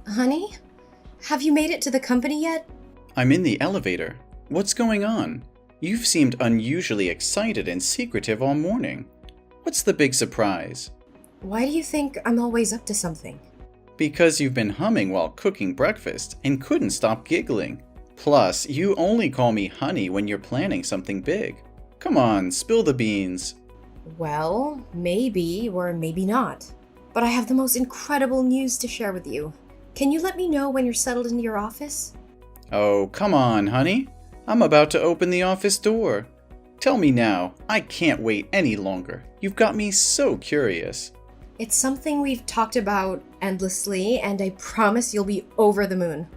Honey? Have you made it to the company yet? I'm in the elevator. What's going on? You've seemed unusually excited and secretive all morning. What's the big surprise? Why do you think I'm always up to something? Because you've been humming while cooking breakfast and couldn't stop giggling. Plus, you only call me honey when you're planning something big. Come on, spill the beans. Well, maybe or maybe not. But I have the most incredible news to share with you. Can you let me know when you're settled into your office? Oh, come on, honey. I'm about to open the office door. Tell me now. I can't wait any longer. You've got me so curious. It's something we've talked about endlessly, and I promise you'll be over the moon.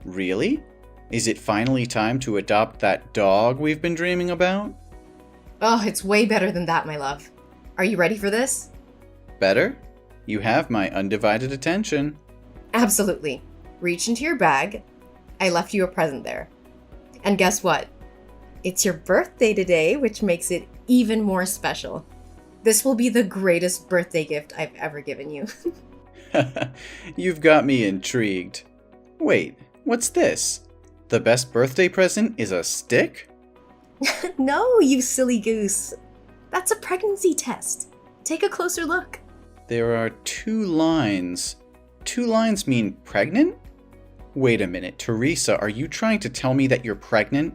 Really? Is it finally time to adopt that dog we've been dreaming about? Oh, it's way better than that, my love. Are you ready for this? Better? You have my undivided attention. Absolutely. Reach into your bag. I left you a present there. And guess what? It's your birthday today, which makes it even more special. This will be the greatest birthday gift I've ever given you. You've got me intrigued. Wait, what's this? The best birthday present is a stick? No, you silly goose. That's a pregnancy test. Take a closer look. There are 2 lines. 2 lines mean pregnant? Wait a minute, Teresa, are you trying to tell me that you're pregnant?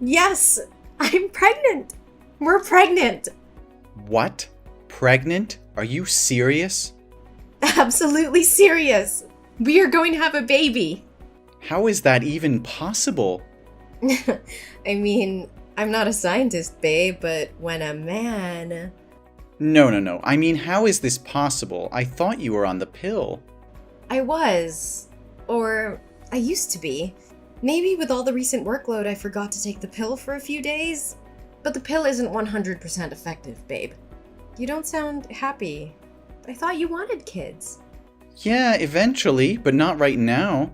Yes, I'm pregnant. We're pregnant. What? Pregnant? Are you serious? Absolutely serious. We are going to have a baby. How is that even possible? I mean, I'm not a scientist, babe, but when a man... No. I mean, how is this possible? I thought you were on the pill. I was. Or I used to be. Maybe with all the recent workload, I forgot to take the pill for a few days. But the pill isn't 100% effective, babe. You don't sound happy. I thought you wanted kids. Yeah, eventually, but not right now.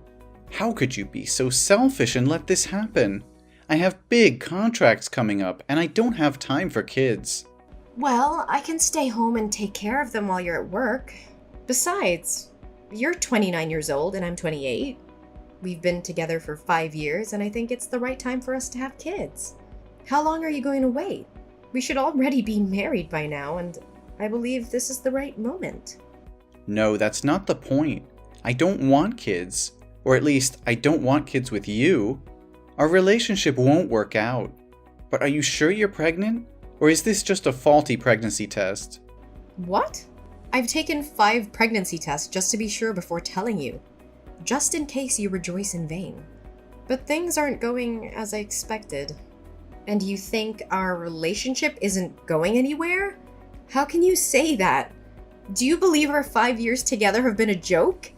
How could you be so selfish and let this happen? I have big contracts coming up, and I don't have time for kids. Well, I can stay home and take care of them while you're at work. Besides, you're 29 years old and I'm 28. We've been together for 5 years, and I think it's the right time for us to have kids. How long are you going to wait? We should already be married by now, and I believe this is the right moment. No, that's not the point. I don't want kids. Or at least, I don't want kids with you. Our relationship won't work out. But are you sure you're pregnant? Or is this just a faulty pregnancy test? What? I've taken 5 pregnancy tests just to be sure before telling you. Just in case you rejoice in vain. But things aren't going as I expected. And you think our relationship isn't going anywhere? How can you say that? Do you believe our 5 years together have been a joke?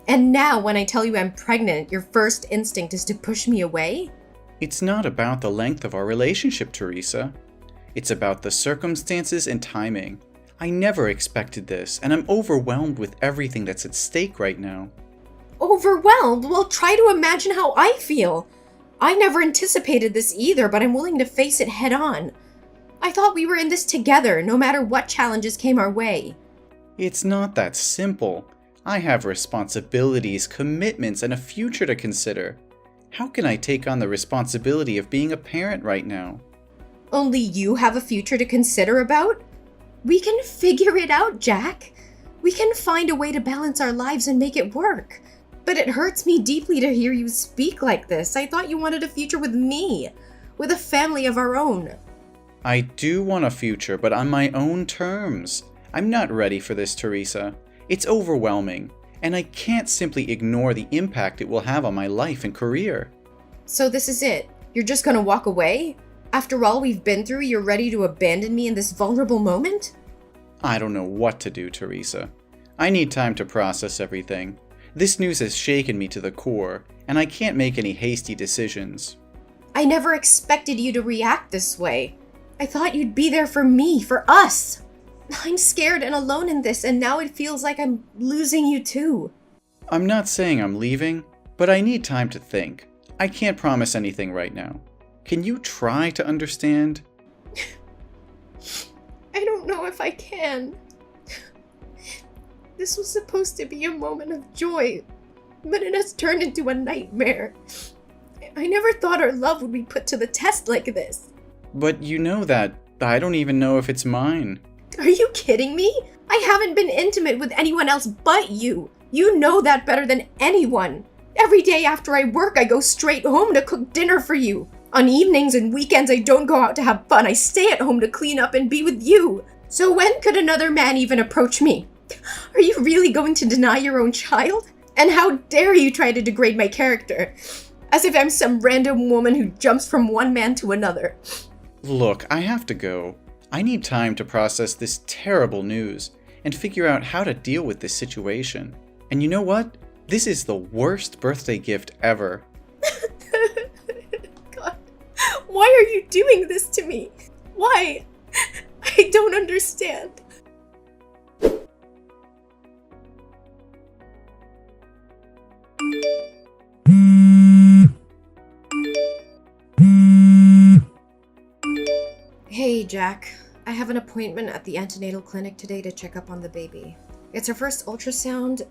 And now when I tell you I'm pregnant, your first instinct is to push me away? It's not about the length of our relationship, Teresa. It's about the circumstances and timing. I never expected this, and I'm overwhelmed with everything that's at stake right now. Overwhelmed? Well, try to imagine how I feel. I never anticipated this either, but I'm willing to face it head on. I thought we were in this together, no matter what challenges came our way. It's not that simple. I have responsibilities, commitments, and a future to consider. How can I take on the responsibility of being a parent right now? Only you have a future to consider about? We can figure it out, Jack. We can find a way to balance our lives and make it work. But it hurts me deeply to hear you speak like this. I thought you wanted a future with me, with a family of our own. I do want a future, but on my own terms. I'm not ready for this, Teresa. It's overwhelming, and I can't simply ignore the impact it will have on my life and career. So this is it? You're just gonna walk away? After all we've been through, you're ready to abandon me in this vulnerable moment? I don't know what to do, Teresa. I need time to process everything. This news has shaken me to the core, and I can't make any hasty decisions. I never expected you to react this way. I thought you'd be there for me, for us. I'm scared and alone in this, and now it feels like I'm losing you too. I'm not saying I'm leaving, but I need time to think. I can't promise anything right now. Can you try to understand? I don't know if I can. This was supposed to be a moment of joy, but it has turned into a nightmare. I never thought our love would be put to the test like this. But you know that I don't even know if it's mine. Are you kidding me? I haven't been intimate with anyone else but you. You know that better than anyone. Every day after I work, I go straight home to cook dinner for you. On evenings and weekends, I don't go out to have fun. I stay at home to clean up and be with you. So when could another man even approach me? Are you really going to deny your own child? And how dare you try to degrade my character? As if I'm some random woman who jumps from one man to another. Look, I have to go. I need time to process this terrible news and figure out how to deal with this situation. And you know what? This is the worst birthday gift ever. God, why are you doing this to me? Why? I don't understand. Hey, Jack. I have an appointment at the antenatal clinic today to check up on the baby. It's her first ultrasound,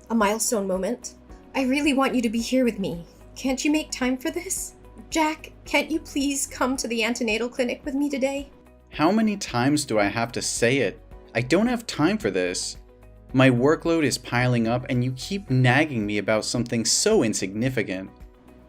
a milestone moment. I really want you to be here with me. Can't you make time for this? Jack, can't you please come to the antenatal clinic with me today? How many times do I have to say it? I don't have time for this. My workload is piling up and you keep nagging me about something so insignificant.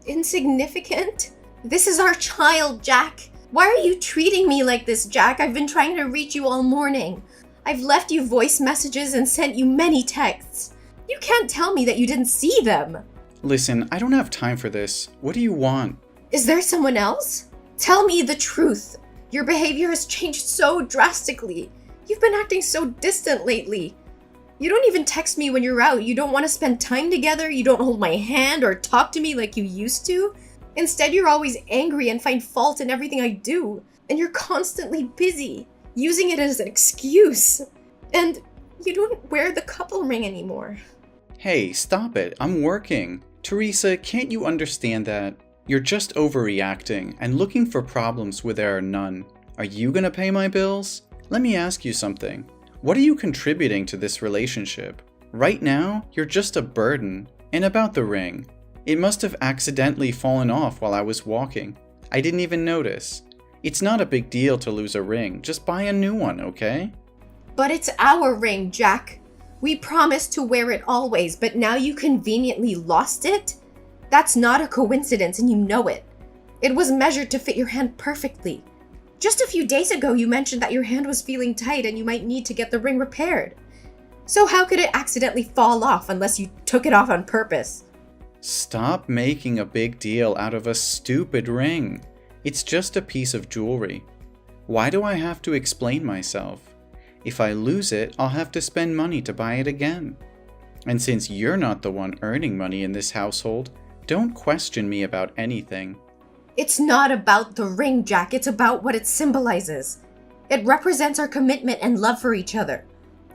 Insignificant? This is our child, Jack. Why are you treating me like this, Jack? I've been trying to reach you all morning. I've left you voice messages and sent you many texts. You can't tell me that you didn't see them. Listen, I don't have time for this. What do you want? Is there someone else? Tell me the truth. Your behavior has changed so drastically. You've been acting so distant lately. You don't even text me when you're out. You don't want to spend time together. You don't hold my hand or talk to me like you used to. Instead, you're always angry and find fault in everything I do. And you're constantly busy, using it as an excuse. And you don't wear the couple ring anymore. Hey, stop it. I'm working. Teresa, can't you understand that? You're just overreacting and looking for problems where there are none. Are you gonna pay my bills? Let me ask you something. What are you contributing to this relationship? Right now, you're just a burden. And about the ring, it must have accidentally fallen off while I was walking. I didn't even notice. It's not a big deal to lose a ring. Just buy a new one, okay? But it's our ring, Jack. We promised to wear it always, but now you conveniently lost it? That's not a coincidence, and you know it. It was measured to fit your hand perfectly. Just a few days ago, you mentioned that your hand was feeling tight and you might need to get the ring repaired. So how could it accidentally fall off unless you took it off on purpose? Stop making a big deal out of a stupid ring. It's just a piece of jewelry. Why do I have to explain myself? If I lose it, I'll have to spend money to buy it again. And since you're not the one earning money in this household, don't question me about anything. It's not about the ring, Jack. It's about what it symbolizes. It represents our commitment and love for each other.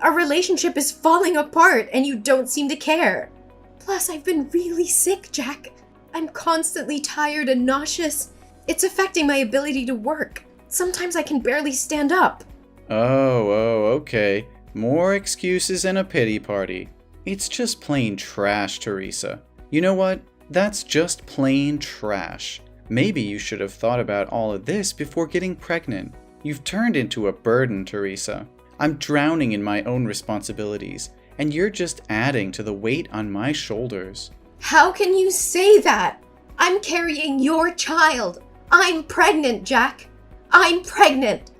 Our relationship is falling apart and you don't seem to care. Plus, I've been really sick, Jack. I'm constantly tired and nauseous. It's affecting my ability to work. Sometimes I can barely stand up. Oh, okay. More excuses and a pity party. It's just plain trash, Teresa. You know what? That's just plain trash. Maybe you should have thought about all of this before getting pregnant. You've turned into a burden, Teresa. I'm drowning in my own responsibilities, and you're just adding to the weight on my shoulders. How can you say that? I'm carrying your child. I'm pregnant, Jack. I'm pregnant.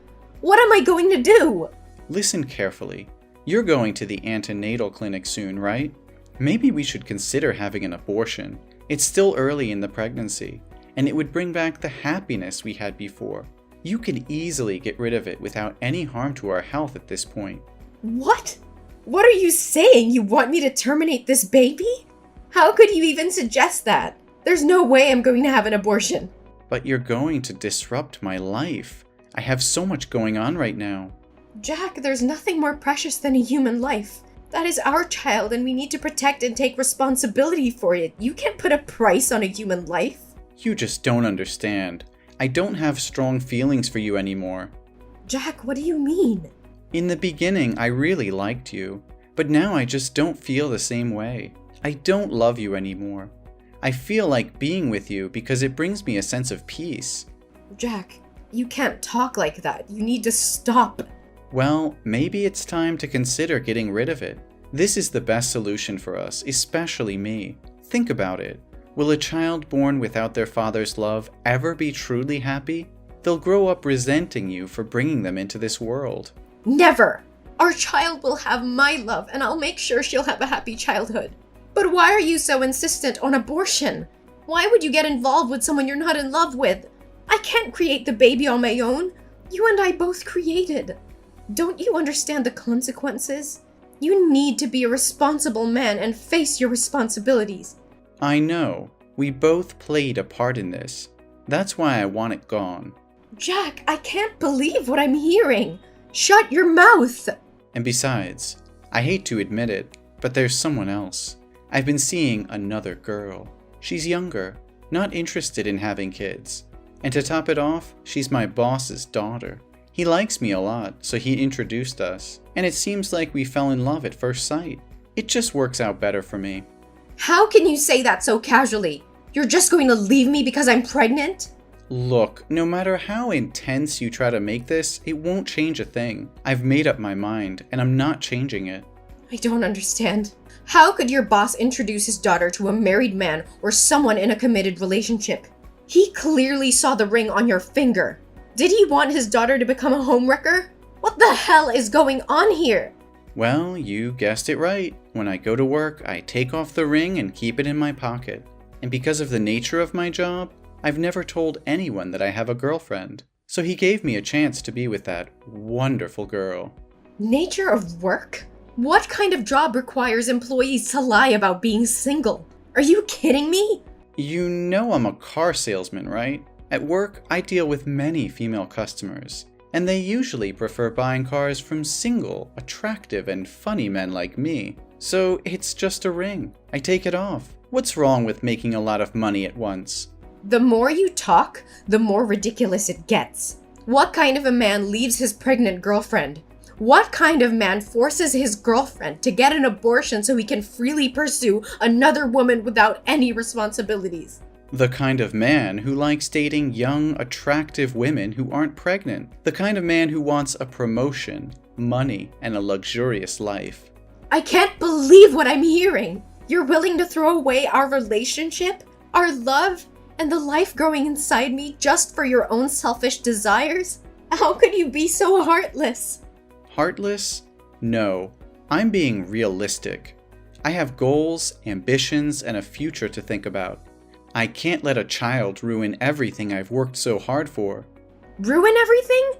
What am I going to do? Listen carefully. You're going to the antenatal clinic soon, right? Maybe we should consider having an abortion. It's still early in the pregnancy, and it would bring back the happiness we had before. You can easily get rid of it without any harm to our health at this point. What? What are you saying? You want me to terminate this baby? How could you even suggest that? There's no way I'm going to have an abortion. But you're going to disrupt my life. I have so much going on right now. Jack, there's nothing more precious than a human life. That is our child, and we need to protect and take responsibility for it. You can't put a price on a human life. You just don't understand. I don't have strong feelings for you anymore. Jack, what do you mean? In the beginning, I really liked you, but now I just don't feel the same way. I don't love you anymore. I feel like being with you because it brings me a sense of peace. Jack, you can't talk like that. You need to stop. Well, maybe it's time to consider getting rid of it. This is the best solution for us, especially me. Think about it. Will a child born without their father's love ever be truly happy? They'll grow up resenting you for bringing them into this world. Never! Our child will have my love, and I'll make sure she'll have a happy childhood. But why are you so insistent on abortion? Why would you get involved with someone you're not in love with? I can't create the baby on my own. You and I both created. Don't you understand the consequences? You need to be a responsible man and face your responsibilities. I know. We both played a part in this. That's why I want it gone. Jack, I can't believe what I'm hearing. Shut your mouth! And besides, I hate to admit it, but there's someone else. I've been seeing another girl. She's younger, not interested in having kids. And to top it off, she's my boss's daughter. He likes me a lot, so he introduced us. And it seems like we fell in love at first sight. It just works out better for me. How can you say that so casually? You're just going to leave me because I'm pregnant? Look, no matter how intense you try to make this, it won't change a thing. I've made up my mind, and I'm not changing it. I don't understand. How could your boss introduce his daughter to a married man or someone in a committed relationship? He clearly saw the ring on your finger. Did he want his daughter to become a homewrecker? What the hell is going on here? Well, you guessed it right. When I go to work, I take off the ring and keep it in my pocket. And because of the nature of my job, I've never told anyone that I have a girlfriend. So he gave me a chance to be with that wonderful girl. Nature of work? What kind of job requires employees to lie about being single? Are you kidding me? You know I'm a car salesman, right? At work, I deal with many female customers, and they usually prefer buying cars from single, attractive, and funny men like me. So it's just a ring. I take it off. What's wrong with making a lot of money at once? The more you talk, the more ridiculous it gets. What kind of a man leaves his pregnant girlfriend? What kind of man forces his girlfriend to get an abortion so he can freely pursue another woman without any responsibilities? The kind of man who likes dating young, attractive women who aren't pregnant. The kind of man who wants a promotion, money, and a luxurious life. I can't believe what I'm hearing. You're willing to throw away our relationship, our love, and the life growing inside me just for your own selfish desires? How could you be so heartless? Heartless? No. I'm being realistic. I have goals, ambitions, and a future to think about. I can't let a child ruin everything I've worked so hard for. Ruin everything?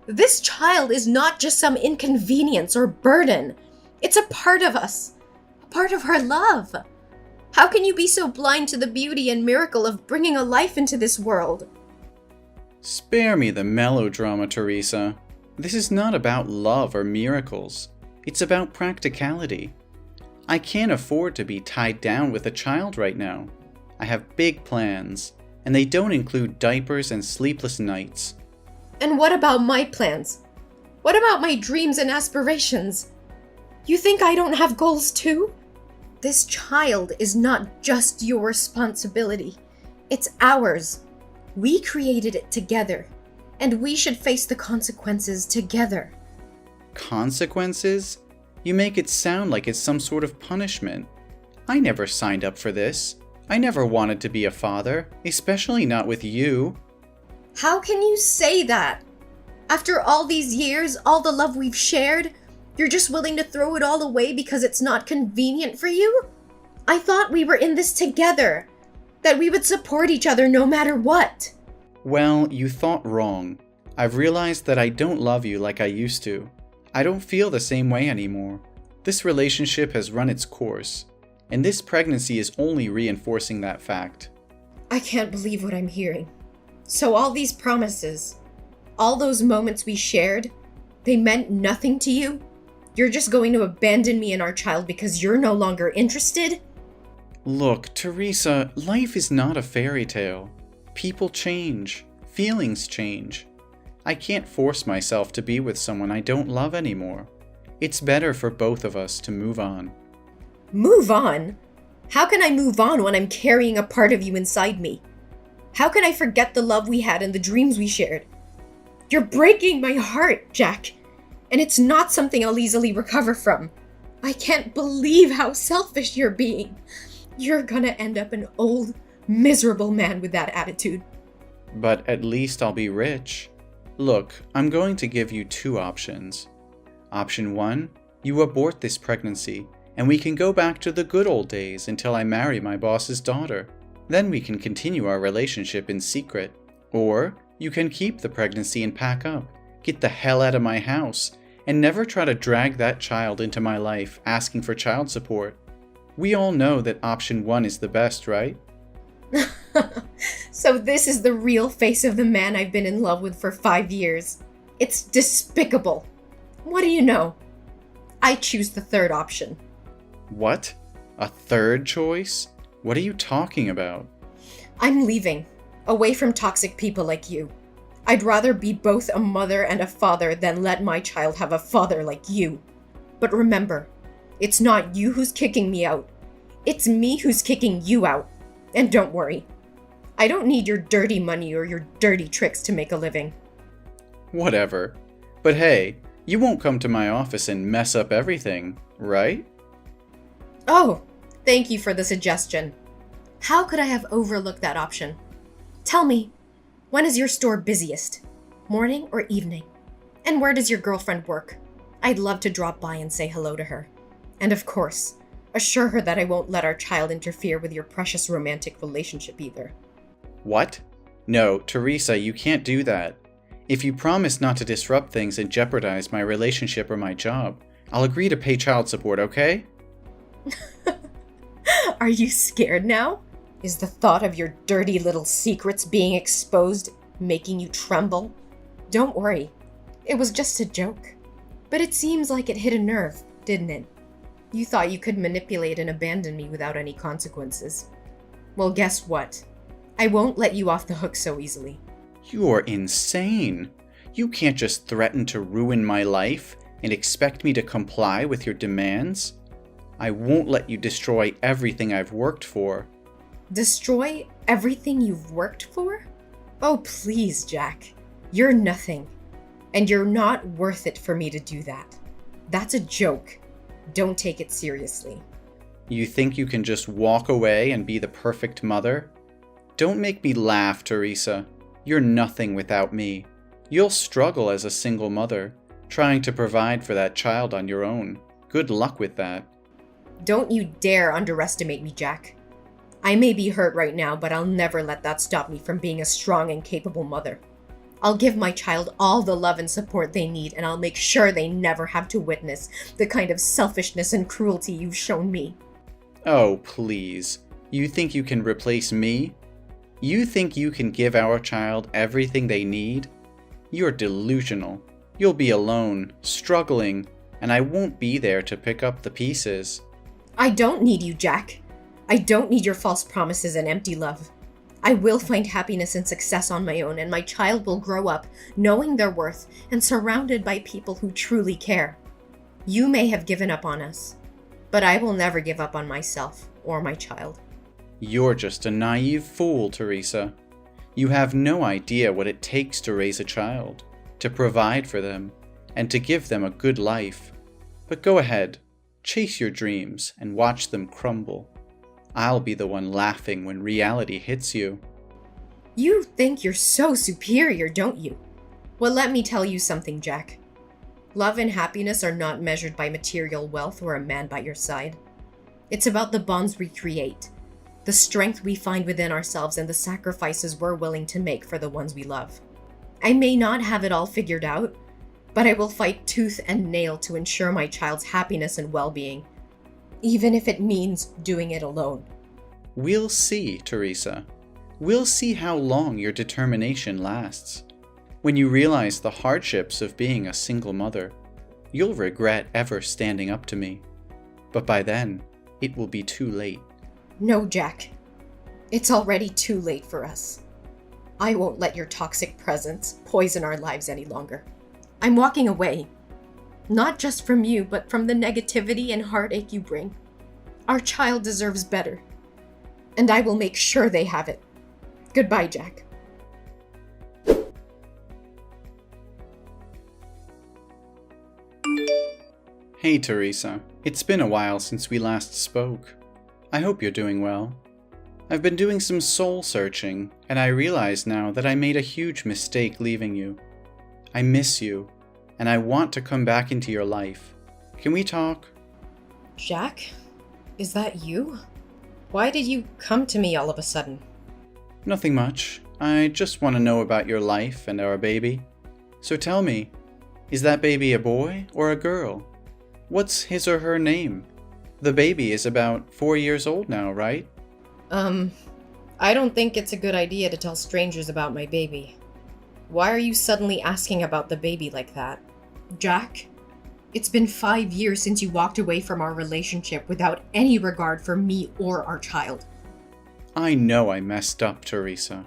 This child is not just some inconvenience or burden. It's a part of us, a part of our love. How can you be so blind to the beauty and miracle of bringing a life into this world? Spare me the melodrama, Teresa. This is not about love or miracles. It's about practicality. I can't afford to be tied down with a child right now. I have big plans, and they don't include diapers and sleepless nights. And what about my plans? What about my dreams and aspirations? You think I don't have goals too? This child is not just your responsibility. It's ours. We created it together, and we should face the consequences together. Consequences? You make it sound like it's some sort of punishment. I never signed up for this. I never wanted to be a father, especially not with you. How can you say that? After all these years, all the love we've shared, you're just willing to throw it all away because it's not convenient for you? I thought we were in this together, that we would support each other no matter what. Well, you thought wrong. I've realized that I don't love you like I used to. I don't feel the same way anymore. This relationship has run its course, and this pregnancy is only reinforcing that fact. I can't believe what I'm hearing. So all these promises, all those moments we shared, they meant nothing to you? You're just going to abandon me and our child because you're no longer interested? Look, Teresa, life is not a fairy tale. People change. Feelings change. I can't force myself to be with someone I don't love anymore. It's better for both of us to move on. Move on? How can I move on when I'm carrying a part of you inside me? How can I forget the love we had and the dreams we shared? You're breaking my heart, Jack, and it's not something I'll easily recover from. I can't believe how selfish you're being. You're gonna end up an old, miserable man with that attitude. But at least I'll be rich. Look, I'm going to give you 2 options. Option 1, you abort this pregnancy, and we can go back to the good old days until I marry my boss's daughter. Then we can continue our relationship in secret. Or you can keep the pregnancy and pack up, get the hell out of my house, and never try to drag that child into my life asking for child support. We all know that option 1 is the best, right? So this is the real face of the man I've been in love with for 5 years. It's despicable. What do you know? I choose the third option. What? A third choice? What are you talking about? I'm leaving, away from toxic people like you. I'd rather be both a mother and a father than let my child have a father like you. But remember, it's not you who's kicking me out. It's me who's kicking you out. And don't worry, I don't need your dirty money or your dirty tricks to make a living. Whatever. But hey, you won't come to my office and mess up everything, right? Oh, thank you for the suggestion. How could I have overlooked that option? Tell me, when is your store busiest? Morning or evening? And where does your girlfriend work? I'd love to drop by and say hello to her. And of course, assure her that I won't let our child interfere with your precious romantic relationship either. What? No, Teresa, you can't do that. If you promise not to disrupt things and jeopardize my relationship or my job, I'll agree to pay child support, okay? Are you scared now? Is the thought of your dirty little secrets being exposed making you tremble? Don't worry, it was just a joke. But it seems like it hit a nerve, didn't it? You thought you could manipulate and abandon me without any consequences. Well, guess what? I won't let you off the hook so easily. You're insane. You can't just threaten to ruin my life and expect me to comply with your demands. I won't let you destroy everything I've worked for. Destroy everything you've worked for? Oh, please, Jack. You're nothing. And you're not worth it for me to do that. That's a joke. Don't take it seriously. You think you can just walk away and be the perfect mother? Don't make me laugh, Teresa. You're nothing without me. You'll struggle as a single mother, trying to provide for that child on your own. Good luck with that. Don't you dare underestimate me, Jack. I may be hurt right now, but I'll never let that stop me from being a strong and capable mother. I'll give my child all the love and support they need, and I'll make sure they never have to witness the kind of selfishness and cruelty you've shown me. Oh, please. You think you can replace me? You think you can give our child everything they need? You're delusional. You'll be alone, struggling, and I won't be there to pick up the pieces. I don't need you, Jack. I don't need your false promises and empty love. I will find happiness and success on my own, and my child will grow up knowing their worth and surrounded by people who truly care. You may have given up on us, but I will never give up on myself or my child. You're just a naive fool, Teresa. You have no idea what it takes to raise a child, to provide for them, and to give them a good life. But go ahead, chase your dreams and watch them crumble. I'll be the one laughing when reality hits you. You think you're so superior, don't you? Well, let me tell you something, Jack. Love and happiness are not measured by material wealth or a man by your side. It's about the bonds we create, the strength we find within ourselves, and the sacrifices we're willing to make for the ones we love. I may not have it all figured out, but I will fight tooth and nail to ensure my child's happiness and well-being, even if it means doing it alone. We'll see, Teresa. We'll see how long your determination lasts. When you realize the hardships of being a single mother, you'll regret ever standing up to me. But by then, it will be too late. No, Jack. It's already too late for us. I won't let your toxic presence poison our lives any longer. I'm walking away. Not just from you, but from the negativity and heartache you bring. Our child deserves better. And I will make sure they have it. Goodbye, Jack. Hey, Teresa. It's been a while since we last spoke. I hope you're doing well. I've been doing some soul searching, and I realize now that I made a huge mistake leaving you. I miss you, and I want to come back into your life. Can we talk? Jack? Is that you? Why did you come to me all of a sudden? Nothing much. I just want to know about your life and our baby. So tell me, is that baby a boy or a girl? What's his or her name? The baby is about 4 years old now, right? I don't think it's a good idea to tell strangers about my baby. Why are you suddenly asking about the baby like that? Jack, it's been 5 years since you walked away from our relationship without any regard for me or our child. I know I messed up, Teresa.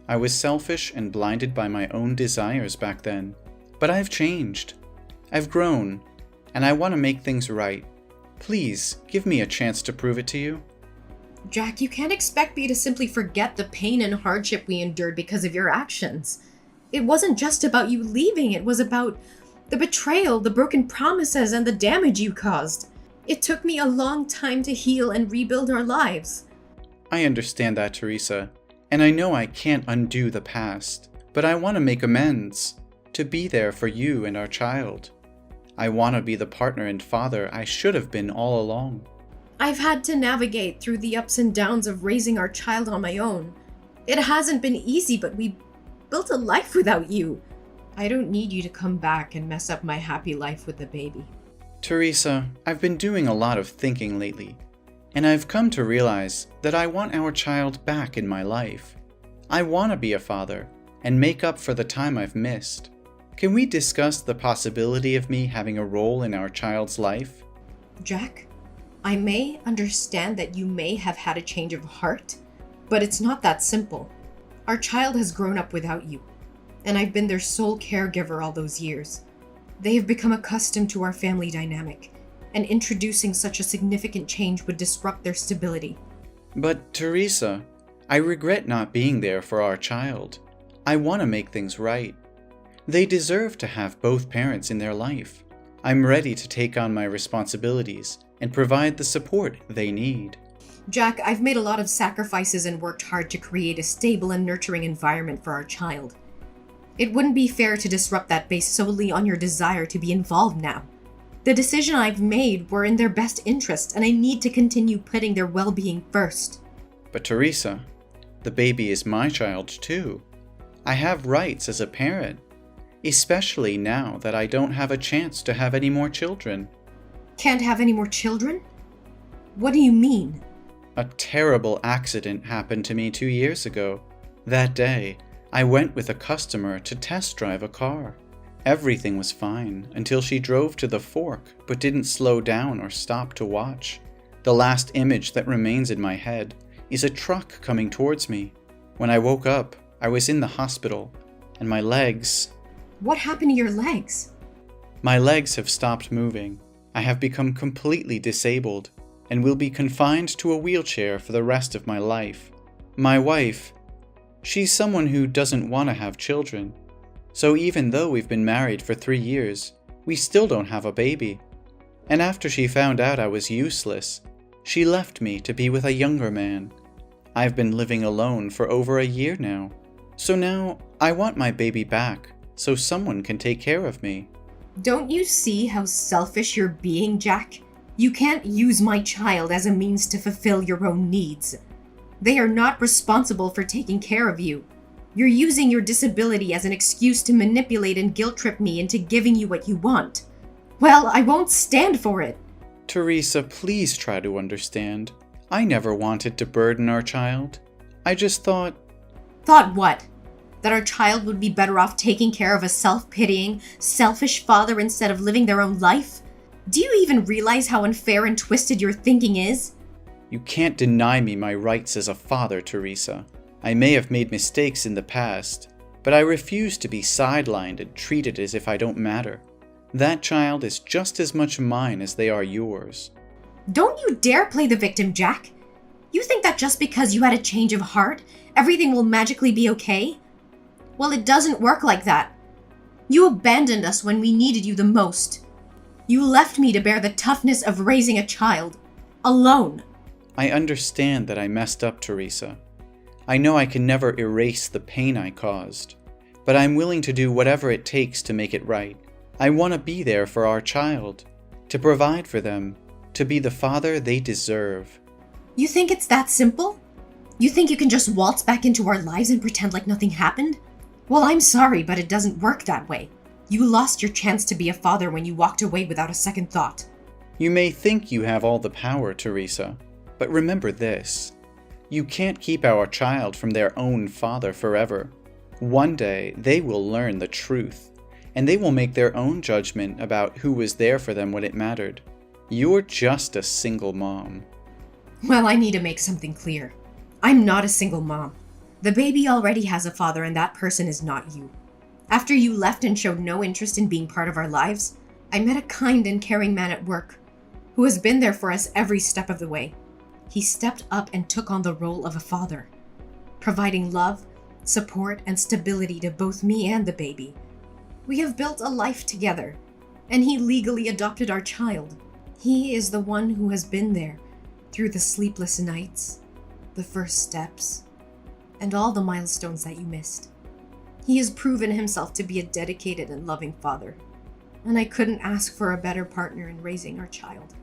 I was selfish and blinded by my own desires back then. But I've changed. I've grown, and I want to make things right. Please, give me a chance to prove it to you. Jack, you can't expect me to simply forget the pain and hardship we endured because of your actions. It wasn't just about you leaving, it was about the betrayal, the broken promises, and the damage you caused. It took me a long time to heal and rebuild our lives. I understand that, Teresa, and I know I can't undo the past, but I want to make amends, to be there for you and our child. I want to be the partner and father I should have been all along. I've had to navigate through the ups and downs of raising our child on my own. It hasn't been easy, but we built a life without you. I don't need you to come back and mess up my happy life with the baby. Teresa, I've been doing a lot of thinking lately, and I've come to realize that I want our child back in my life. I want to be a father and make up for the time I've missed. Can we discuss the possibility of me having a role in our child's life? Jack, I may understand that you may have had a change of heart, but it's not that simple. Our child has grown up without you, and I've been their sole caregiver all those years. They have become accustomed to our family dynamic, and introducing such a significant change would disrupt their stability. But, Teresa, I regret not being there for our child. I want to make things right. They deserve to have both parents in their life. I'm ready to take on my responsibilities and provide the support they need. Jack, I've made a lot of sacrifices and worked hard to create a stable and nurturing environment for our child. It wouldn't be fair to disrupt that based solely on your desire to be involved now. The decision I've made were in their best interest, and I need to continue putting their well-being first. But Teresa, the baby is my child too. I have rights as a parent, especially now that I don't have a chance to have any more children. Can't have any more children? What do you mean? A terrible accident happened to me 2 years ago. That day, I went with a customer to test drive a car. Everything was fine until she drove to the fork but didn't slow down or stop to watch. The last image that remains in my head is a truck coming towards me. When I woke up, I was in the hospital, and my legs... What happened to your legs? My legs have stopped moving. I have become completely disabled and will be confined to a wheelchair for the rest of my life. My wife, she's someone who doesn't want to have children. So even though we've been married for 3 years, we still don't have a baby. And after she found out I was useless, she left me to be with a younger man. I've been living alone for over a year now. So now I want my baby back so someone can take care of me. Don't you see how selfish you're being, Jack? You can't use my child as a means to fulfill your own needs. They are not responsible for taking care of you. You're using your disability as an excuse to manipulate and guilt-trip me into giving you what you want. Well, I won't stand for it. Teresa, please try to understand. I never wanted to burden our child. I just thought... Thought what? That our child would be better off taking care of a self-pitying, selfish father instead of living their own life? Do you even realize how unfair and twisted your thinking is? You can't deny me my rights as a father, Teresa. I may have made mistakes in the past, but I refuse to be sidelined and treated as if I don't matter. That child is just as much mine as they are yours. Don't you dare play the victim, Jack. You think that just because you had a change of heart, everything will magically be okay? Well, it doesn't work like that. You abandoned us when we needed you the most. You left me to bear the toughness of raising a child. Alone. I understand that I messed up, Teresa. I know I can never erase the pain I caused, but I'm willing to do whatever it takes to make it right. I want to be there for our child, to provide for them, to be the father they deserve. You think it's that simple? You think you can just waltz back into our lives and pretend like nothing happened? Well, I'm sorry, but it doesn't work that way. You lost your chance to be a father when you walked away without a second thought. You may think you have all the power, Teresa, but remember this. You can't keep our child from their own father forever. One day, they will learn the truth, and they will make their own judgment about who was there for them when it mattered. You're just a single mom. Well, I need to make something clear. I'm not a single mom. The baby already has a father, and that person is not you. After you left and showed no interest in being part of our lives, I met a kind and caring man at work who has been there for us every step of the way. He stepped up and took on the role of a father, providing love, support, and stability to both me and the baby. We have built a life together, and he legally adopted our child. He is the one who has been there through the sleepless nights, the first steps, and all the milestones that you missed. He has proven himself to be a dedicated and loving father, and I couldn't ask for a better partner in raising our child.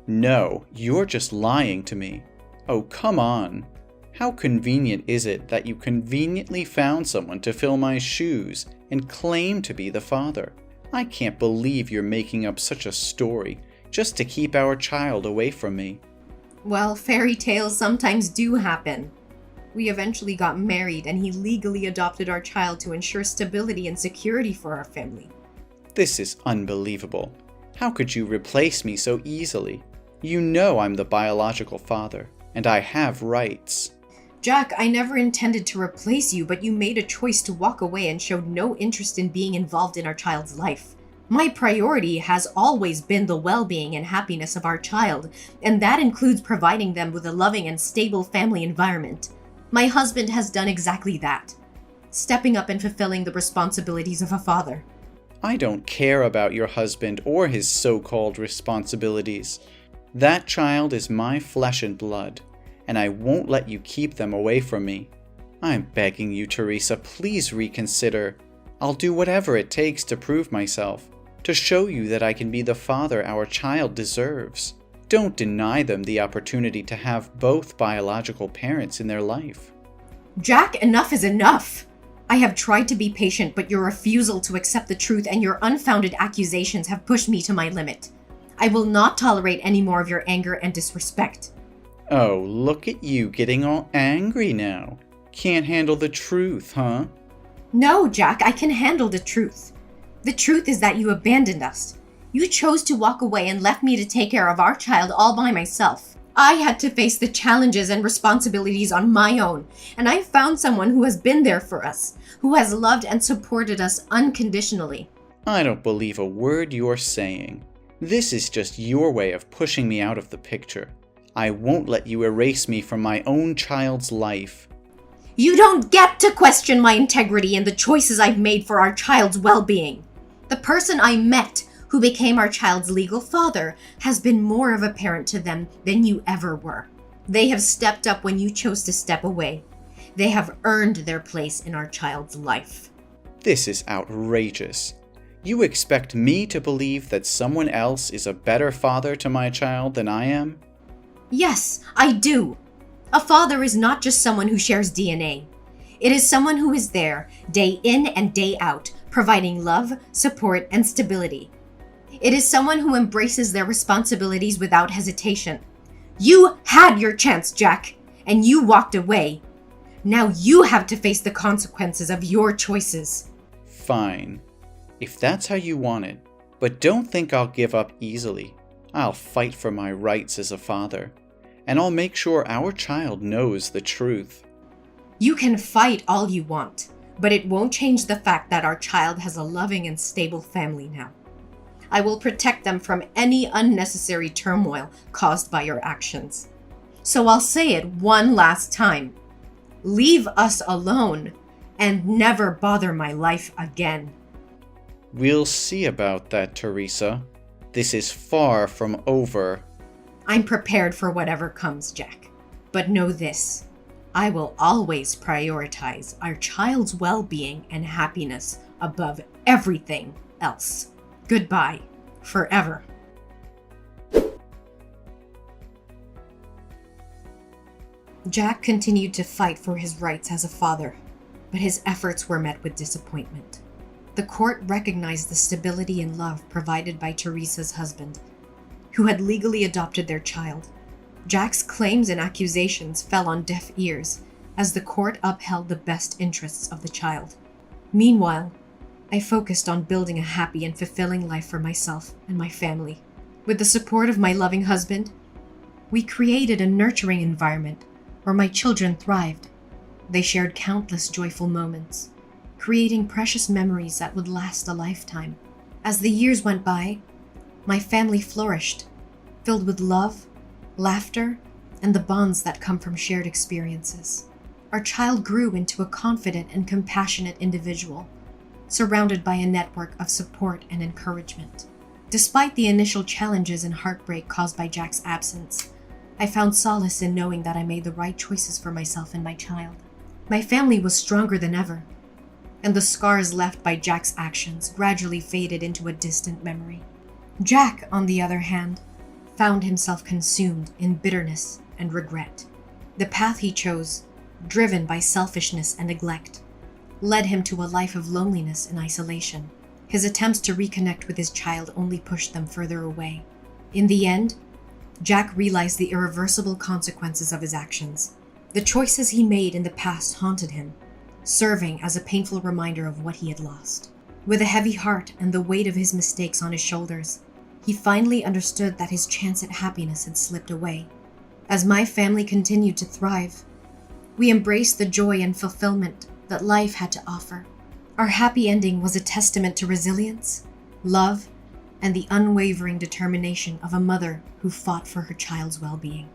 No, you're just lying to me. Oh, come on. How convenient is it that you conveniently found someone to fill my shoes and claim to be the father? I can't believe you're making up such a story just to keep our child away from me. Well, fairy tales sometimes do happen. We eventually got married, and he legally adopted our child to ensure stability and security for our family. This is unbelievable. How could you replace me so easily? You know I'm the biological father, and I have rights. Jack, I never intended to replace you, but you made a choice to walk away and showed no interest in being involved in our child's life. My priority has always been the well-being and happiness of our child, and that includes providing them with a loving and stable family environment. My husband has done exactly that, stepping up and fulfilling the responsibilities of a father. I don't care about your husband or his so-called responsibilities. That child is my flesh and blood, and I won't let you keep them away from me. I'm begging you, Teresa, please reconsider. I'll do whatever it takes to prove myself, to show you that I can be the father our child deserves. Don't deny them the opportunity to have both biological parents in their life. Jack, enough is enough! I have tried to be patient, but your refusal to accept the truth and your unfounded accusations have pushed me to my limit. I will not tolerate any more of your anger and disrespect. Oh, look at you getting all angry now. Can't handle the truth, huh? No, Jack, I can handle the truth. The truth is that you abandoned us. You chose to walk away and left me to take care of our child all by myself. I had to face the challenges and responsibilities on my own, and I found someone who has been there for us, who has loved and supported us unconditionally. I don't believe a word you're saying. This is just your way of pushing me out of the picture. I won't let you erase me from my own child's life. You don't get to question my integrity and the choices I've made for our child's well-being. The person I met, who became our child's legal father, has been more of a parent to them than you ever were. They have stepped up when you chose to step away. They have earned their place in our child's life. This is outrageous. You expect me to believe that someone else is a better father to my child than I am? Yes, I do. A father is not just someone who shares DNA. It is someone who is there, day in and day out, providing love, support, and stability. It is someone who embraces their responsibilities without hesitation. You had your chance, Jack, and you walked away. Now you have to face the consequences of your choices. Fine, if that's how you want it, but don't think I'll give up easily. I'll fight for my rights as a father, and I'll make sure our child knows the truth. You can fight all you want, but it won't change the fact that our child has a loving and stable family now. I will protect them from any unnecessary turmoil caused by your actions. So I'll say it one last time. Leave us alone and never bother my life again. We'll see about that, Teresa. This is far from over. I'm prepared for whatever comes, Jack. But know this. I will always prioritize our child's well-being and happiness above everything else. Goodbye, forever. Jack continued to fight for his rights as a father, but his efforts were met with disappointment. The court recognized the stability and love provided by Teresa's husband, who had legally adopted their child. Jack's claims and accusations fell on deaf ears as the court upheld the best interests of the child. Meanwhile, I focused on building a happy and fulfilling life for myself and my family. With the support of my loving husband, we created a nurturing environment where my children thrived. They shared countless joyful moments, creating precious memories that would last a lifetime. As the years went by, my family flourished, filled with love, laughter, and the bonds that come from shared experiences. Our child grew into a confident and compassionate individual, surrounded by a network of support and encouragement. Despite the initial challenges and heartbreak caused by Jack's absence, I found solace in knowing that I made the right choices for myself and my child. My family was stronger than ever, and the scars left by Jack's actions gradually faded into a distant memory. Jack, on the other hand, found himself consumed in bitterness and regret. The path he chose, driven by selfishness and neglect, led him to a life of loneliness and isolation. His attempts to reconnect with his child only pushed them further away. In the end, Jack realized the irreversible consequences of his actions. The choices he made in the past haunted him, serving as a painful reminder of what he had lost. With a heavy heart and the weight of his mistakes on his shoulders, he finally understood that his chance at happiness had slipped away. As my family continued to thrive, we embraced the joy and fulfillment that life had to offer. Our happy ending was a testament to resilience, love, and the unwavering determination of a mother who fought for her child's well-being.